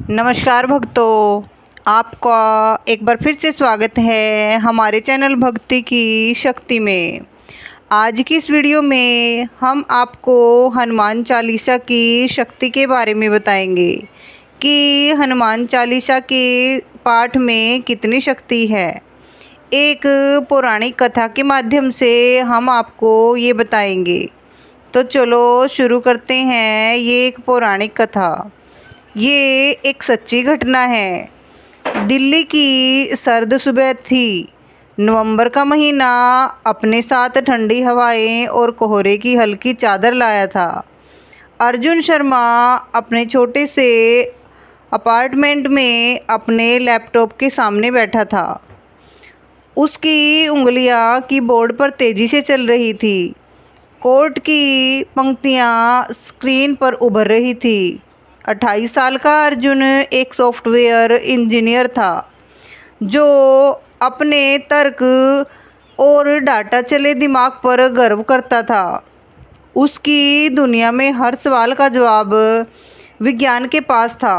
नमस्कार भक्तों, आपका एक बार फिर से स्वागत है हमारे चैनल भक्ति की शक्ति में। आज की इस वीडियो में हम आपको हनुमान चालीसा की शक्ति के बारे में बताएंगे कि हनुमान चालीसा के पाठ में कितनी शक्ति है। एक पौराणिक कथा के माध्यम से हम आपको ये बताएंगे। तो चलो शुरू करते हैं। ये एक पौराणिक कथा, ये एक सच्ची घटना है। दिल्ली की सर्द सुबह थी। नवंबर का महीना अपने साथ ठंडी हवाएं और कोहरे की हल्की चादर लाया था। अर्जुन शर्मा अपने छोटे से अपार्टमेंट में अपने लैपटॉप के सामने बैठा था। उसकी उंगलियां कीबोर्ड पर तेज़ी से चल रही थी। कोर्ट की पंक्तियां स्क्रीन पर उभर रही थी। 28 साल का अर्जुन एक सॉफ्टवेयर इंजीनियर था जो अपने तर्क और डाटा चले दिमाग पर गर्व करता था। उसकी दुनिया में हर सवाल का जवाब विज्ञान के पास था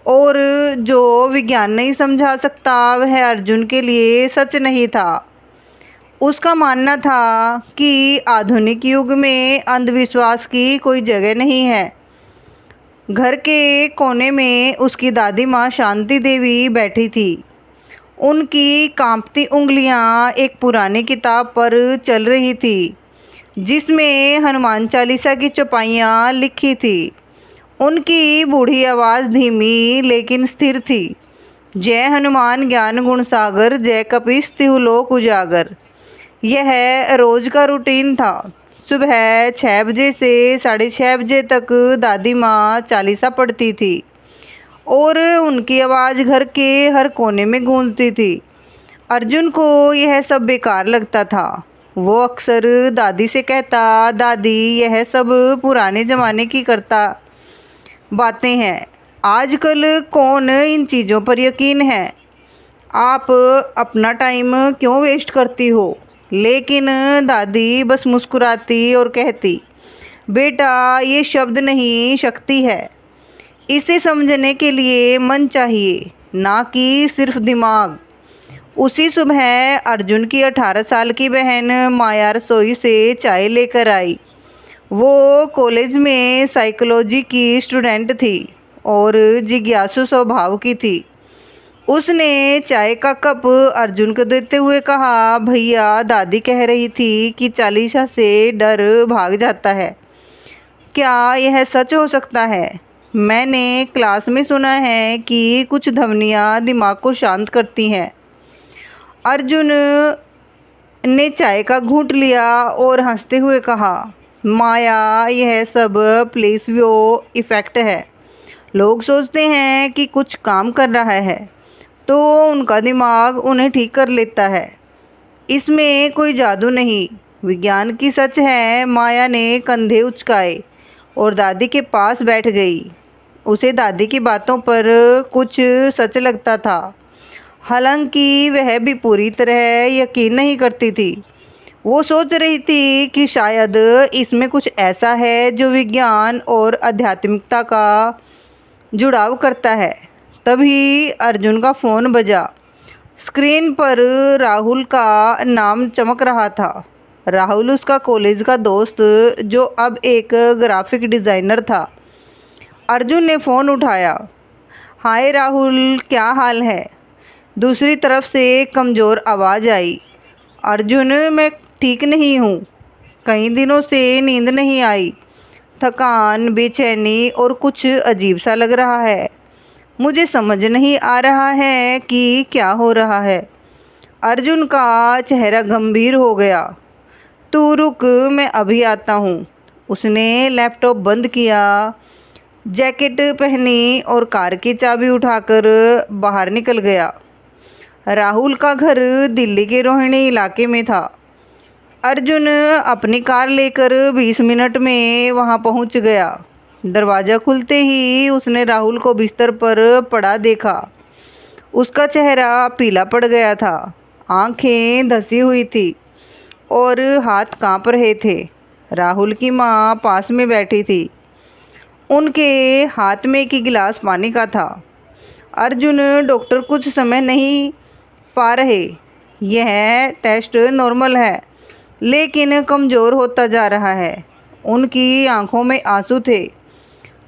और जो विज्ञान नहीं समझा सकता वह अर्जुन के लिए सच नहीं था। उसका मानना था कि आधुनिक युग में अंधविश्वास की कोई जगह नहीं है। घर के कोने में उसकी दादी माँ शांति देवी बैठी थी। उनकी कांपती उंगलियां एक पुरानी किताब पर चल रही थी जिसमें हनुमान चालीसा की चौपाइयाँ लिखी थी। उनकी बूढ़ी आवाज़ धीमी लेकिन स्थिर थी। जय हनुमान ज्ञान गुण सागर, जय कपीस तिहु लोक उजागर। यह रोज़ का रूटीन था। सुबह 6 बजे से 6:30 बजे तक दादी माँ चालीसा पढ़ती थी और उनकी आवाज़ घर के हर कोने में गूंजती थी। अर्जुन को यह सब बेकार लगता था। वो अक्सर दादी से कहता, दादी यह सब पुराने ज़माने की करता बातें हैं, आजकल कौन इन चीज़ों पर यकीन है। आप अपना टाइम क्यों वेस्ट करती हो। लेकिन दादी बस मुस्कुराती और कहती, बेटा ये शब्द नहीं शक्ति है। इसे समझने के लिए मन चाहिए, ना कि सिर्फ दिमाग। उसी सुबह अर्जुन की 18 साल की बहन माया रसोई से चाय लेकर आई। वो कॉलेज में साइकोलॉजी की स्टूडेंट थी और जिज्ञासु स्वभाव की थी। उसने चाय का कप अर्जुन को देते हुए कहा, भैया दादी कह रही थी कि चालीसा से डर भाग जाता है। क्या यह सच हो सकता है। मैंने क्लास में सुना है कि कुछ ध्वनियाँ दिमाग को शांत करती हैं। अर्जुन ने चाय का घूंट लिया और हंसते हुए कहा, माया यह सब प्लेसबो इफ़ेक्ट है। लोग सोचते हैं कि कुछ काम कर रहा है तो उनका दिमाग उन्हें ठीक कर लेता है। इसमें कोई जादू नहीं, विज्ञान की सच है। माया ने कंधे उचकाए और दादी के पास बैठ गई। उसे दादी की बातों पर कुछ सच लगता था, हालांकि वह भी पूरी तरह यकीन नहीं करती थी। वो सोच रही थी कि शायद इसमें कुछ ऐसा है जो विज्ञान और आध्यात्मिकता का जुड़ाव करता है। तभी अर्जुन का फ़ोन बजा। स्क्रीन पर राहुल का नाम चमक रहा था। राहुल उसका कॉलेज का दोस्त जो अब एक ग्राफिक डिज़ाइनर था। अर्जुन ने फ़ोन उठाया। हाय राहुल, क्या हाल है। दूसरी तरफ से कमज़ोर आवाज़ आई। अर्जुन, मैं ठीक नहीं हूँ। कई दिनों से नींद नहीं आई। थकान, बेचैनी और कुछ अजीब सा लग रहा है। मुझे समझ नहीं आ रहा है कि क्या हो रहा है। अर्जुन का चेहरा गंभीर हो गया। तू रुक, मैं अभी आता हूँ। उसने लैपटॉप बंद किया, जैकेट पहनी और कार की चाबी उठाकर बाहर निकल गया। राहुल का घर दिल्ली के रोहिणी इलाके में था। अर्जुन अपनी कार लेकर 20 मिनट में वहाँ पहुँच गया। दरवाज़ा खुलते ही उसने राहुल को बिस्तर पर पड़ा देखा। उसका चेहरा पीला पड़ गया था, आंखें धसी हुई थी और हाथ कांप रहे थे। राहुल की माँ पास में बैठी थी। उनके हाथ में एक गिलास पानी का था। अर्जुन, डॉक्टर कुछ समय नहीं पा रहे। यह टेस्ट नॉर्मल है लेकिन कमज़ोर होता जा रहा है। उनकी आंखों में आंसू थे।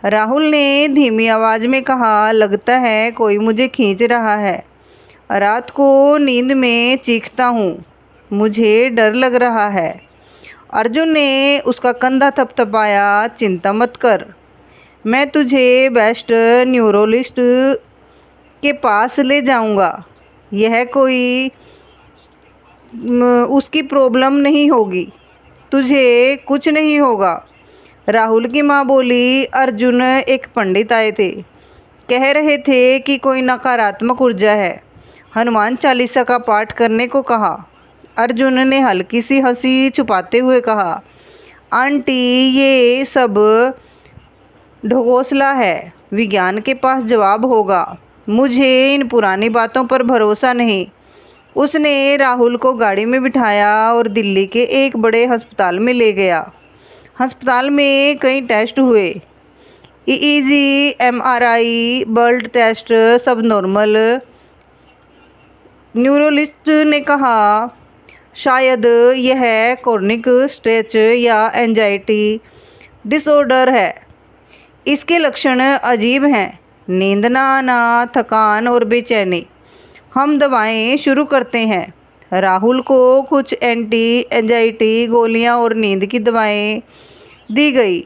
राहुल ने धीमी आवाज़ में कहा, लगता है कोई मुझे खींच रहा है। रात को नींद में चीखता हूँ, मुझे डर लग रहा है। अर्जुन ने उसका कंधा थपथपाया, चिंता मत कर, मैं तुझे बेस्ट न्यूरोलिस्ट के पास ले जाऊंगा। यह कोई उसकी प्रॉब्लम नहीं होगी, तुझे कुछ नहीं होगा। राहुल की माँ बोली। अर्जुन, एक पंडित आए थे, कह रहे थे कि कोई नकारात्मक ऊर्जा है। हनुमान चालीसा का पाठ करने को कहा। अर्जुन ने हल्की सी हंसी छुपाते हुए कहा, आंटी ये सब ढकोसला है, विज्ञान के पास जवाब होगा। मुझे इन पुरानी बातों पर भरोसा नहीं। उसने राहुल को गाड़ी में बिठाया और दिल्ली के एक बड़े अस्पताल में ले गया। अस्पताल में कई टेस्ट हुए, ईईजी, एमआरआई, ब्लड टेस्ट सब नॉर्मल। न्यूरोलिस्ट ने कहा, शायद यह कॉर्निक स्ट्रेच या एंजाइटी डिसऑर्डर है। इसके लक्षण अजीब हैं, नींद ना आना, थकान और बेचैनी। हम दवाएं शुरू करते हैं। राहुल को कुछ एंटी एंजाइटी गोलियां और नींद की दवाएं दी गई।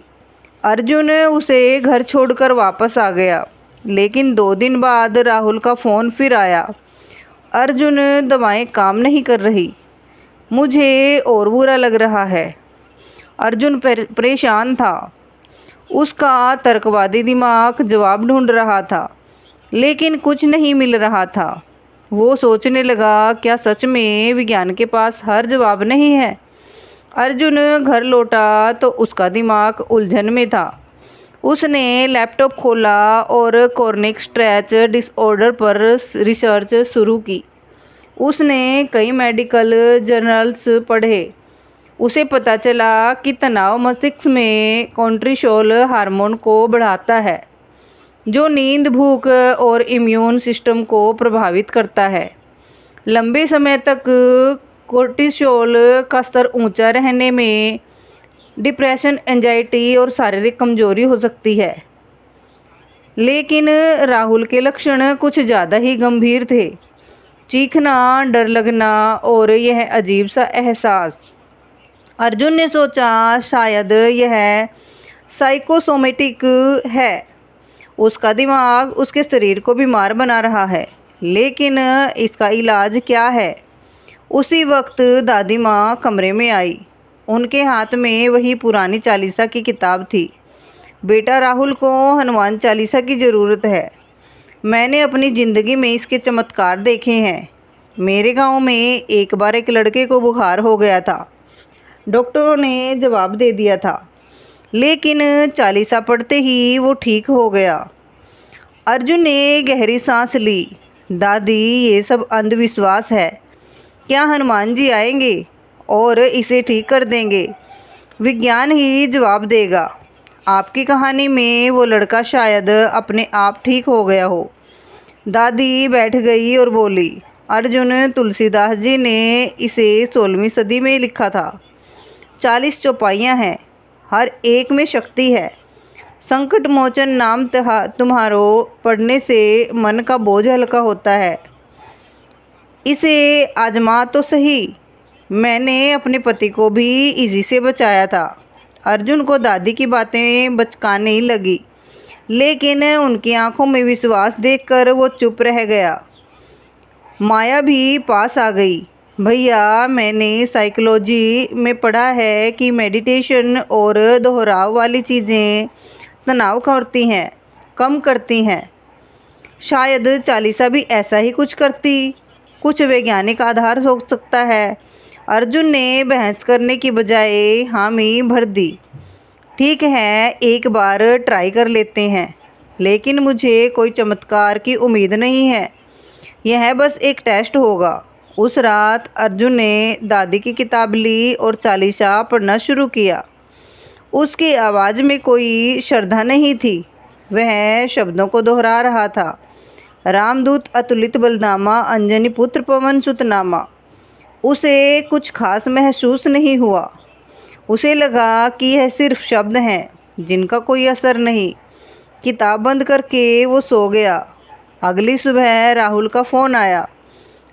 अर्जुन उसे घर छोड़कर वापस आ गया, लेकिन 2 दिन बाद राहुल का फ़ोन फिर आया। अर्जुन, दवाएं काम नहीं कर रही, मुझे और बुरा लग रहा है। अर्जुन परेशान था। उसका तर्कवादी दिमाग जवाब ढूंढ रहा था, लेकिन कुछ नहीं मिल रहा था। वो सोचने लगा, क्या सच में विज्ञान के पास हर जवाब नहीं है? अर्जुन घर लौटा तो उसका दिमाग उलझन में था। उसने लैपटॉप खोला और कॉर्निक स्ट्रेच डिसऑर्डर पर रिसर्च शुरू की। उसने कई मेडिकल जर्नल्स पढ़े। उसे पता चला कि तनाव मस्तिष्क में कॉर्टिसोल हार्मोन को बढ़ाता है, जो नींद, भूख और इम्यून सिस्टम को प्रभावित करता है। लंबे समय तक कॉर्टिसोल का स्तर ऊंचा रहने में डिप्रेशन, एंजाइटी और शारीरिक कमजोरी हो सकती है। लेकिन राहुल के लक्षण कुछ ज़्यादा ही गंभीर थे, चीखना, डर लगना और यह अजीब सा एहसास। अर्जुन ने सोचा, शायद यह साइकोसोमेटिक है। उसका दिमाग उसके शरीर को बीमार बना रहा है, लेकिन इसका इलाज क्या है? उसी वक्त दादी माँ कमरे में आई। उनके हाथ में वही पुरानी चालीसा की किताब थी। बेटा, राहुल को हनुमान चालीसा की ज़रूरत है। मैंने अपनी ज़िंदगी में इसके चमत्कार देखे हैं। मेरे गांव में एक बार एक लड़के को बुखार हो गया था। डॉक्टरों ने जवाब दे दिया था, लेकिन चालीसा पढ़ते ही वो ठीक हो गया। अर्जुन ने गहरी सांस ली। दादी, ये सब अंधविश्वास है। क्या हनुमान जी आएंगे और इसे ठीक कर देंगे? विज्ञान ही जवाब देगा। आपकी कहानी में वो लड़का शायद अपने आप ठीक हो गया हो। दादी बैठ गई और बोली, अर्जुन, तुलसीदास जी ने इसे 16वीं सदी में लिखा था। 40 चौपाइयाँ हैं, हर एक में शक्ति है। संकट मोचन नाम तुम्हारो पढ़ने से मन का बोझ हल्का होता है। इसे आजमा तो सही। मैंने अपने पति को भी इसी से बचाया था। अर्जुन को दादी की बातें बचकाने लगी, लेकिन उनकी आंखों में विश्वास देखकर वो चुप रह गया। माया भी पास आ गई। भैया, मैंने साइकोलॉजी में पढ़ा है कि मेडिटेशन और दोहराव वाली चीज़ें तनाव कम करती हैं। शायद चालीसा भी ऐसा ही कुछ करती। कुछ वैज्ञानिक आधार हो सकता है। अर्जुन ने बहस करने की बजाय हामी भर दी। ठीक है, एक बार ट्राई कर लेते हैं, लेकिन मुझे कोई चमत्कार की उम्मीद नहीं है। यह बस एक टेस्ट होगा। उस रात अर्जुन ने दादी की किताब ली और चालीसा पढ़ना शुरू किया। उसकी आवाज़ में कोई श्रद्धा नहीं थी। वह शब्दों को दोहरा रहा था, रामदूत अतुलित बलदामा अंजनी पुत्र पवन सुतनामा। उसे कुछ खास महसूस नहीं हुआ। उसे लगा कि यह सिर्फ शब्द हैं जिनका कोई असर नहीं। किताब बंद करके वो सो गया। अगली सुबह राहुल का फ़ोन आया।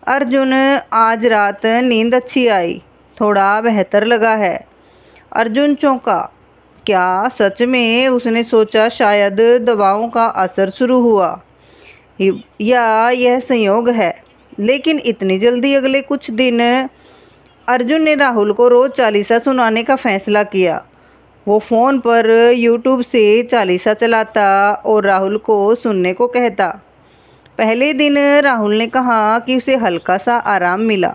अर्जुन, आज रात नींद अच्छी आई, थोड़ा बेहतर लगा है। अर्जुन चौंका। क्या सच में? उसने सोचा शायद दवाओं का असर शुरू हुआ या यह संयोग है। लेकिन इतनी जल्दी? अगले कुछ दिन अर्जुन ने राहुल को रोज़ चालीसा सुनाने का फैसला किया। वो फ़ोन पर यूट्यूब से चालीसा चलाता और राहुल को सुनने को कहता। पहले दिन राहुल ने कहा कि उसे हल्का सा आराम मिला।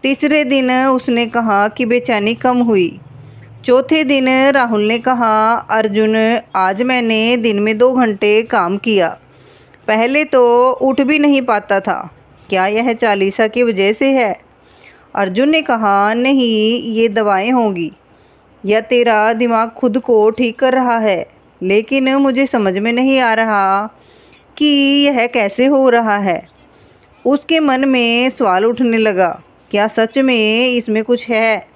तीसरे दिन उसने कहा कि बेचैनी कम हुई। चौथे दिन राहुल ने कहा, अर्जुन, आज मैंने दिन में 2 घंटे काम किया। पहले तो उठ भी नहीं पाता था। क्या यह चालीसा की वजह से है? अर्जुन ने कहा, नहीं, ये दवाएं होंगी या तेरा दिमाग खुद को ठीक कर रहा है। लेकिन मुझे समझ में नहीं आ रहा कि यह कैसे हो रहा है। उसके मन में सवाल उठने लगा, क्या सच में इसमें कुछ है?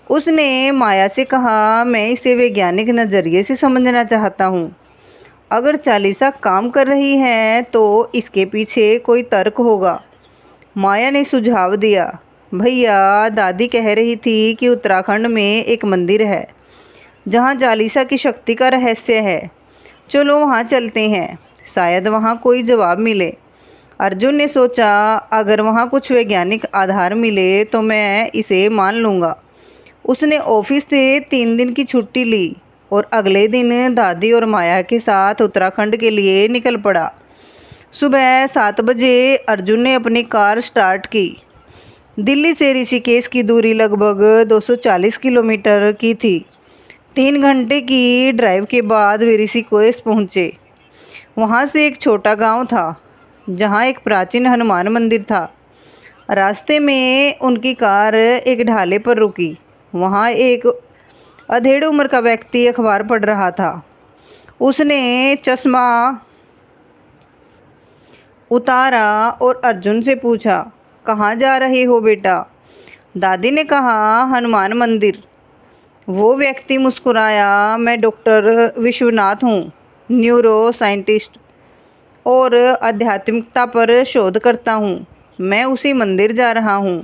उसने माया से कहा, मैं इसे वैज्ञानिक नज़रिए से समझना चाहता हूँ। अगर चालीसा काम कर रही है तो इसके पीछे कोई तर्क होगा। माया ने सुझाव दिया, भैया, दादी कह रही थी कि उत्तराखंड में एक मंदिर है जहाँ चालीसा की शक्ति का रहस्य है। चलो वहाँ चलते हैं, शायद वहाँ कोई जवाब मिले। अर्जुन ने सोचा, अगर वहाँ कुछ वैज्ञानिक आधार मिले तो मैं इसे मान लूँगा। उसने ऑफिस से 3 दिन की छुट्टी ली और अगले दिन दादी और माया के साथ उत्तराखंड के लिए निकल पड़ा। सुबह 7 बजे अर्जुन ने अपनी कार स्टार्ट की। दिल्ली से ऋषिकेश की दूरी लगभग 240 किलोमीटर की थी। 3 घंटे की ड्राइव के बाद वे ऋषिकेश पहुँचे। वहाँ से एक छोटा गांव था जहाँ एक प्राचीन हनुमान मंदिर था। रास्ते में उनकी कार एक ढाले पर रुकी। वहाँ एक अधेड़ उम्र का व्यक्ति अखबार पढ़ रहा था। उसने चश्मा उतारा और अर्जुन से पूछा, कहाँ जा रहे हो बेटा? दादी ने कहा, हनुमान मंदिर। वो व्यक्ति मुस्कुराया, मैं डॉक्टर विश्वनाथ हूँ, न्यूरो साइंटिस्ट और आध्यात्मिकता पर शोध करता हूँ। मैं उसी मंदिर जा रहा हूँ।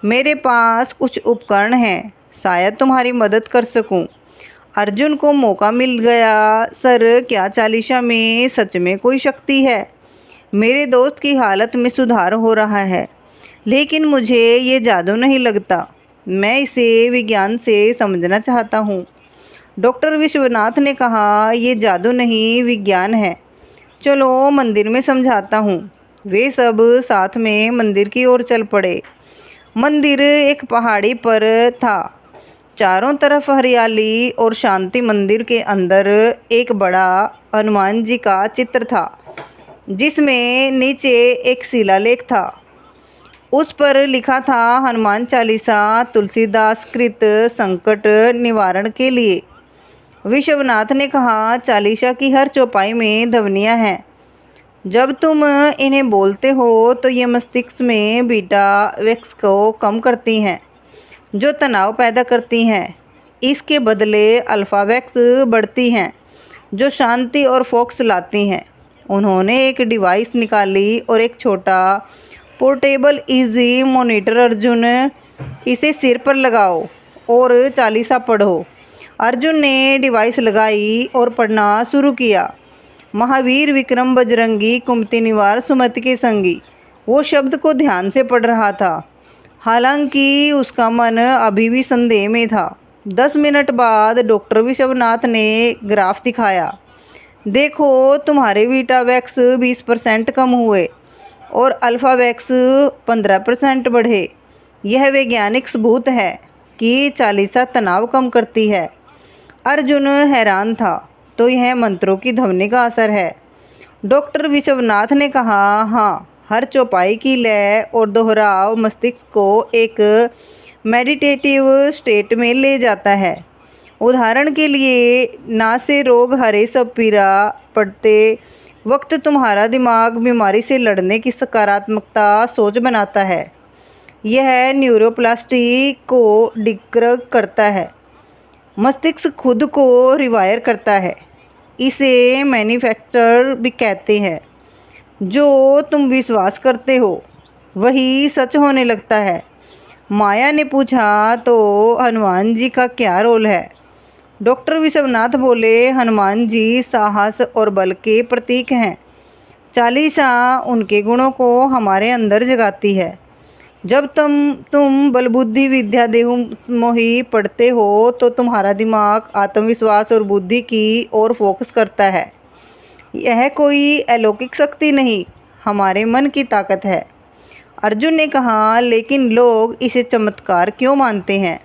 मेरे पास कुछ उपकरण हैं, शायद तुम्हारी मदद कर सकूं। अर्जुन को मौका मिल गया। सर, क्या चालीसा में सच में कोई शक्ति है? मेरे दोस्त की हालत में सुधार हो रहा है, लेकिन मुझे ये जादू नहीं लगता। मैं इसे विज्ञान से समझना चाहता हूँ। डॉक्टर विश्वनाथ ने कहा, ये जादू नहीं, विज्ञान है। चलो मंदिर में समझाता हूँ। वे सब साथ में मंदिर की ओर चल पड़े। मंदिर एक पहाड़ी पर था। चारों तरफ हरियाली और शांति। मंदिर के अंदर एक बड़ा हनुमान जी का चित्र था जिसमें नीचे एक शिलालेख था। उस पर लिखा था, हनुमान चालीसा तुलसीदास कृत संकट निवारण के लिए। विश्वनाथ ने कहा, चालीसा की हर चौपाई में ध्वनियाँ हैं। जब तुम इन्हें बोलते हो तो ये मस्तिष्क में बीटा वैक्स को कम करती हैं जो तनाव पैदा करती हैं। इसके बदले अल्फ़ा वैक्स बढ़ती हैं जो शांति और फोकस लाती हैं। उन्होंने एक डिवाइस निकाली और एक छोटा पोर्टेबल इजी मॉनिटर। अर्जुन, इसे सिर पर लगाओ और चालीसा पढ़ो। अर्जुन ने डिवाइस लगाई और पढ़ना शुरू किया। महावीर विक्रम बजरंगी कुमति निवार सुमति के संगी। वो शब्द को ध्यान से पढ़ रहा था, हालांकि उसका मन अभी भी संदेह में था। 10 मिनट बाद डॉक्टर विश्वनाथ ने ग्राफ दिखाया। देखो, तुम्हारे बीटा वैक्स 20% कम हुए और अल्फ़ा वैक्स 15% बढ़े। यह वैज्ञानिक सबूत है कि चालीसा तनाव कम करती है। अर्जुन हैरान था, तो यह मंत्रों की ध्वनि का असर है। डॉक्टर विश्वनाथ ने कहा, हाँ, हर चौपाई की लय और दोहराव मस्तिष्क को एक मेडिटेटिव स्टेट में ले जाता है। उदाहरण के लिए, ना से रोग हरे सब पीरा पड़ते वक्त तुम्हारा दिमाग बीमारी से लड़ने की सकारात्मकता सोच बनाता है। यह न्यूरोप्लास्टी को डिक्र करता है। मस्तिष्क खुद को रिवायर करता है। इसे मैन्युफैक्चर भी कहते हैं। जो तुम विश्वास करते हो वही सच होने लगता है। माया ने पूछा, तो हनुमान जी का क्या रोल है? डॉक्टर विश्वनाथ बोले, हनुमान जी साहस और बल के प्रतीक हैं। चालीसा उनके गुणों को हमारे अंदर जगाती है। जब तुम बल बुद्धि विद्या देहु मोहि पढ़ते हो तो तुम्हारा दिमाग आत्मविश्वास और बुद्धि की ओर फोकस करता है। यह कोई अलौकिक शक्ति नहीं, हमारे मन की ताकत है। अर्जुन ने कहा, लेकिन लोग इसे चमत्कार क्यों मानते हैं?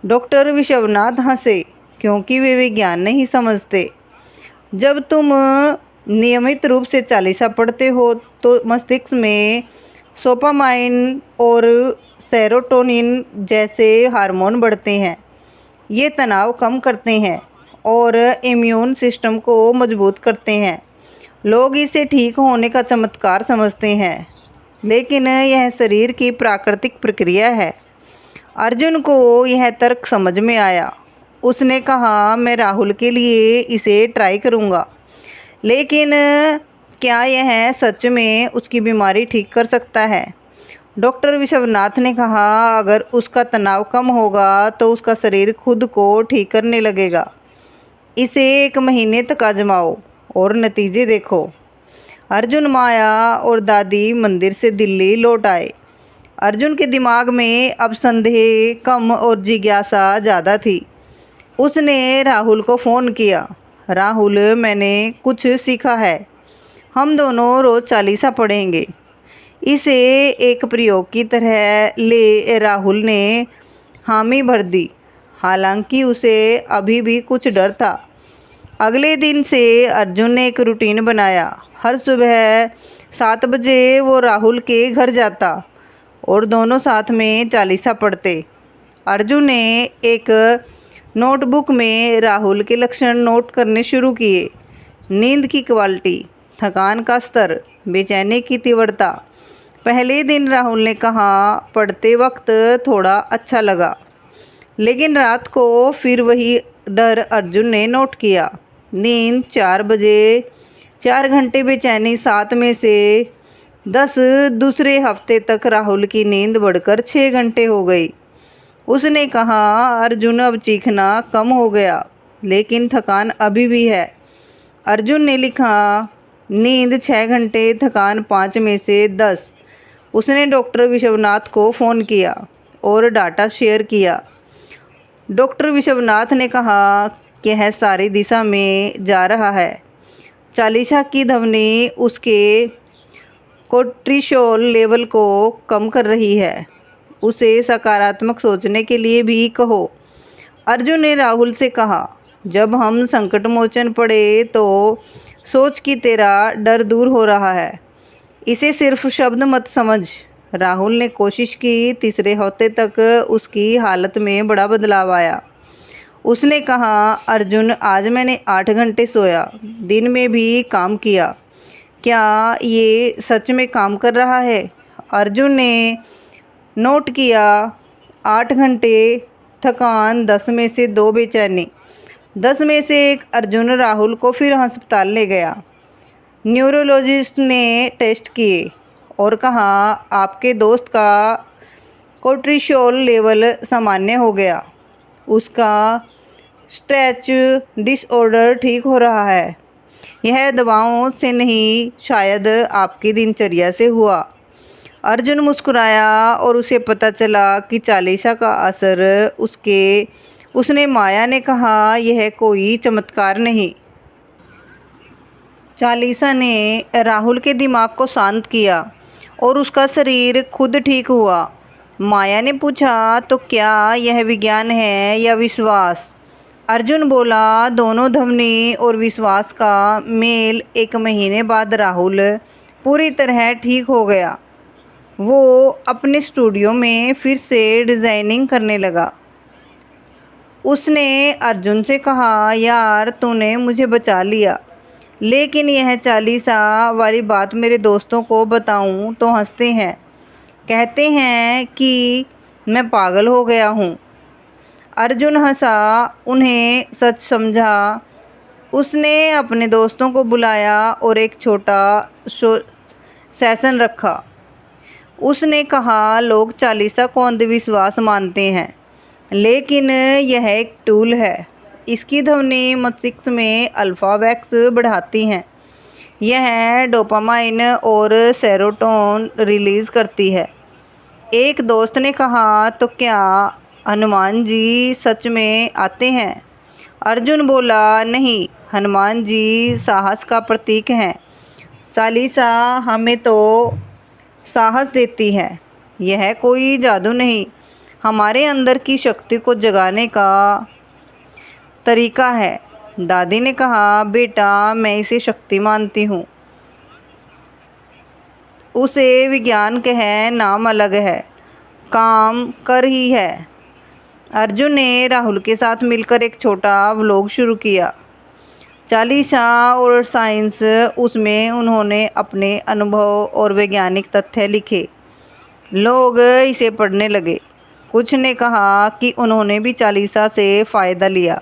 डॉक्टर विश्वनाथ हंसे, क्योंकि वे विज्ञान नहीं समझते। जब तुम नियमित रूप से चालीसा पढ़ते हो तो मस्तिष्क में डोपामाइन और सेरोटोनिन जैसे हार्मोन बढ़ते हैं। ये तनाव कम करते हैं और इम्यून सिस्टम को मजबूत करते हैं। लोग इसे ठीक होने का चमत्कार समझते हैं, लेकिन यह शरीर की प्राकृतिक प्रक्रिया है। अर्जुन को यह तर्क समझ में आया। उसने कहा, मैं राहुल के लिए इसे ट्राई करूँगा, लेकिन क्या यह सच में उसकी बीमारी ठीक कर सकता है? डॉक्टर विश्वनाथ ने कहा, अगर उसका तनाव कम होगा तो उसका शरीर खुद को ठीक करने लगेगा। इसे 1 महीने तक आजमाओ और नतीजे देखो। अर्जुन, माया और दादी मंदिर से दिल्ली लौट आए। अर्जुन के दिमाग में अब संदेह कम और जिज्ञासा ज़्यादा थी। उसने राहुल को फ़ोन किया। राहुल, मैंने कुछ सीखा है। हम दोनों रोज़ चालीसा पढ़ेंगे। इसे एक प्रयोग की तरह ले। राहुल ने हामी भर दी, हालांकि उसे अभी भी कुछ डर था। अगले दिन से अर्जुन ने एक रूटीन बनाया। हर सुबह 7 बजे वो राहुल के घर जाता और दोनों साथ में चालीसा पढ़ते। अर्जुन ने एक नोटबुक में राहुल के लक्षण नोट करने शुरू किए। नींद की क्वालिटी, थकान का स्तर, बेचैनी की तीव्रता। पहले दिन राहुल ने कहा, पढ़ते वक्त थोड़ा अच्छा लगा, लेकिन रात को फिर वही डर अर्जुन ने नोट किया। नींद 4 बजे, 4 घंटे बेचैनी, 7 में से 10। दूसरे हफ्ते तक राहुल की नींद बढ़कर 6 घंटे हो गई। उसने कहा, अर्जुन, अब चीखना कम हो गया, लेकिन थकान अभी भी है। अर्जुन ने लिखा, नींद 6 घंटे, थकान 5 में से 10। उसने डॉक्टर विश्वनाथ को फ़ोन किया और डाटा शेयर किया। डॉक्टर विश्वनाथ ने कहा कि यह सारी दिशा में जा रहा है। चालीसा की ध्वनि उसके कोर्टिसोल लेवल को कम कर रही है। उसे सकारात्मक सोचने के लिए भी कहो। अर्जुन ने राहुल से कहा, जब हम संकट मोचन पड़े तो सोच कि तेरा डर दूर हो रहा है। इसे सिर्फ शब्द मत समझ। राहुल ने कोशिश की। तीसरे हफ्ते तक उसकी हालत में बड़ा बदलाव आया। उसने कहा, अर्जुन, आज मैंने 8 घंटे सोया, दिन में भी काम किया। क्या ये सच में काम कर रहा है? अर्जुन ने नोट किया, 8 घंटे, थकान 10 में से 2, बेचैनी 10 में से 1। अर्जुन राहुल को फिर अस्पताल ले गया। न्यूरोलॉजिस्ट ने टेस्ट किए और कहा, आपके दोस्त का कोर्टिसोल लेवल सामान्य हो गया। उसका स्ट्रेस डिसऑर्डर ठीक हो रहा है। यह दवाओं से नहीं, शायद आपकी दिनचर्या से हुआ। अर्जुन मुस्कुराया और उसे पता चला कि चालीसा का असर उसने माया ने कहा, यह कोई चमत्कार नहीं। चालीसा ने राहुल के दिमाग को शांत किया और उसका शरीर खुद ठीक हुआ। माया ने पूछा, तो क्या यह विज्ञान है या विश्वास? अर्जुन बोला, दोनों। ध्वनि और विश्वास का मेल। 1 महीने बाद राहुल पूरी तरह ठीक हो गया। वो अपने स्टूडियो में फिर से डिज़ाइनिंग करने लगा। उसने अर्जुन से कहा, यार, तूने मुझे बचा लिया, लेकिन यह चालीसा वाली बात मेरे दोस्तों को बताऊं तो हंसते हैं, कहते हैं कि मैं पागल हो गया हूँ। अर्जुन हंसा, उन्हें सच समझा। उसने अपने दोस्तों को बुलाया और एक छोटा सेशन रखा। उसने कहा, लोग चालीसा को अंधविश्वास मानते हैं, लेकिन यह एक टूल है। इसकी ध्वनि मस्तिष्क में अल्फा वैक्स बढ़ाती हैं। यह डोपामाइन और सेरोटोन रिलीज़ करती है। एक दोस्त ने कहा, तो क्या हनुमान जी सच में आते हैं? अर्जुन बोला, नहीं, हनुमान जी साहस का प्रतीक हैं। चालीसा हमें तो साहस देती है। यह कोई जादू नहीं, हमारे अंदर की शक्ति को जगाने का तरीका है। दादी ने कहा, बेटा, मैं इसे शक्ति मानती हूँ। उसे विज्ञान कहे, नाम अलग है, काम कर ही है। अर्जुन ने राहुल के साथ मिलकर एक छोटा व्लॉग शुरू किया। चालीसा और साइंस, उसमें उन्होंने अपने अनुभव और वैज्ञानिक तथ्य लिखे। लोग इसे पढ़ने लगे। कुछ ने कहा कि उन्होंने भी चालीसा से फ़ायदा लिया।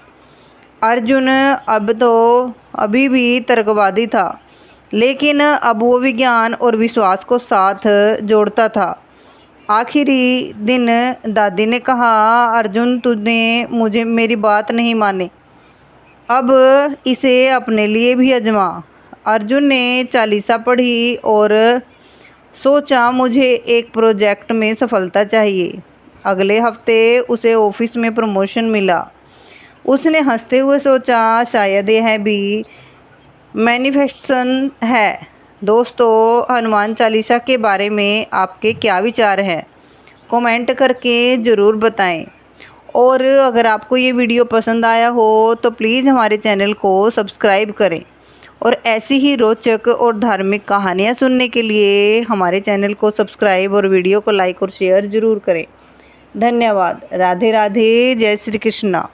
अर्जुन अभी भी तर्कवादी था, लेकिन अब वो विज्ञान और विश्वास को साथ जोड़ता था। आखिरी दिन दादी ने कहा, अर्जुन, तूने मेरी बात नहीं मानी, अब इसे अपने लिए भी आजमा। अर्जुन ने चालीसा पढ़ी और सोचा, मुझे एक प्रोजेक्ट में सफलता चाहिए। अगले हफ्ते उसे ऑफिस में प्रमोशन मिला। उसने हंसते हुए सोचा, शायद यह भी मैनिफेस्टेशन है। दोस्तों, हनुमान चालीसा के बारे में आपके क्या विचार हैं? कमेंट करके ज़रूर बताएं। और अगर आपको ये वीडियो पसंद आया हो तो प्लीज़ हमारे चैनल को सब्सक्राइब करें और ऐसी ही रोचक और धार्मिक कहानियाँ सुनने के लिए हमारे चैनल को सब्सक्राइब और वीडियो को लाइक और शेयर ज़रूर करें। धन्यवाद। राधे राधे। जय श्री कृष्णा।